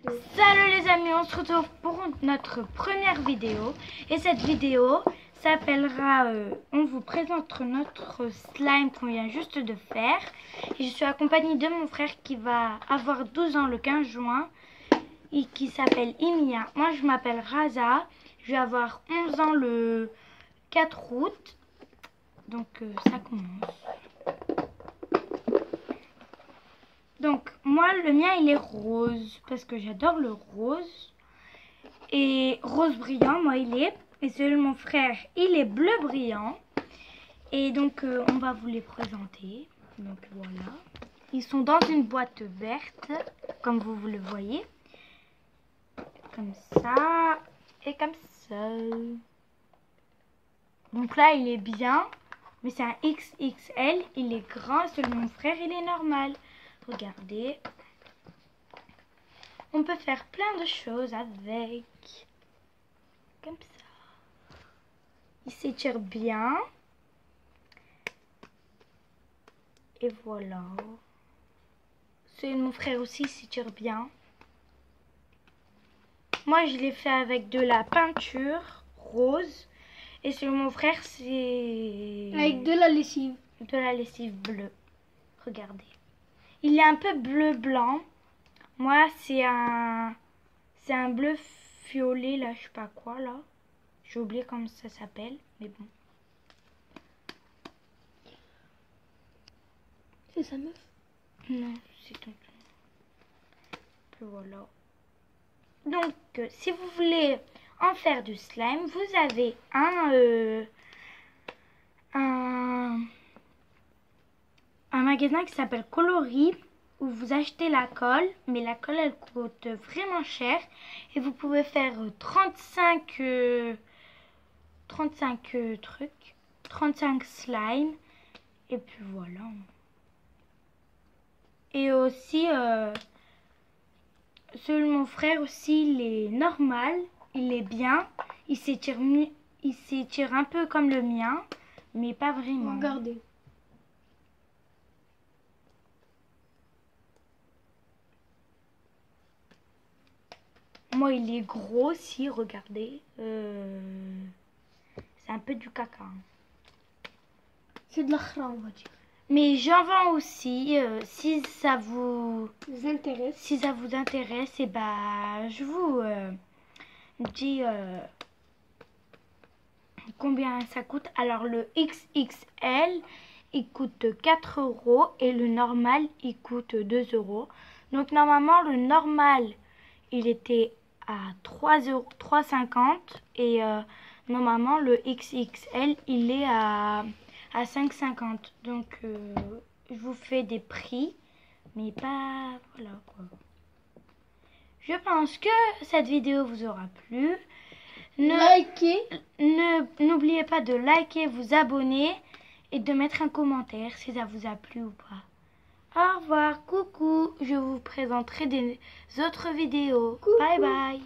Salut les amis, on se retrouve pour notre première vidéo. Et cette vidéo s'appellera on vous présente notre slime qu'on vient juste de faire. Et je suis accompagnée de mon frère qui va avoir 12 ans le 15 juin et qui s'appelle Imia. Moi je m'appelle Raza, je vais avoir 11 ans le 4 août. Donc ça commence. Donc moi le mien il est rose parce que j'adore le rose. Et rose brillant, moi il est. Et celui de mon frère il est bleu brillant. Et donc on va vous les présenter. Donc voilà. Ils sont dans une boîte verte comme vous le voyez. Comme ça et comme ça. Donc là il est bien. Mais c'est un XXL. Il est grand. Celui de mon frère il est normal. Regardez. On peut faire plein de choses avec. Comme ça. Il s'étire bien. Et voilà. Celui de mon frère aussi s'étire bien. Moi je l'ai fait avec de la peinture rose. Et celui de mon frère c'est... avec de la lessive. De la lessive bleue. Regardez. Il est un peu bleu-blanc. Moi, c'est un bleu violet, là, je sais pas quoi, là. J'ai oublié comment ça s'appelle, mais bon. C'est sa meuf? Non, c'est tout. Voilà. Donc, si vous voulez en faire du slime, vous avez un magasin qui s'appelle Coloris où vous achetez la colle, mais la colle elle coûte vraiment cher et vous pouvez faire 35 slimes et puis voilà. Et aussi celui de mon frère aussi il est normal, il est bien, il s'étire un peu comme le mien, mais pas vraiment. Regardez. Moi, il est gros aussi, regardez. C'est un peu du caca. C'est de la khra, on va dire. Mais j'en vends aussi. Si ça vous intéresse. Si ça vous intéresse, et bah, je vous dis combien ça coûte. Alors, le XXL, il coûte 4 € et le normal, il coûte 2 €. Donc, normalement, le normal, il était à 3,50 € et normalement le XXL il est à 5,50 €. Donc je vous fais des prix mais pas voilà quoi. Je pense que cette vidéo vous aura plu. N'oubliez pas de liker, vous abonner et de mettre un commentaire si ça vous a plu ou pas. Au revoir, coucou, je vous présenterai des autres vidéos. Coucou. Bye bye.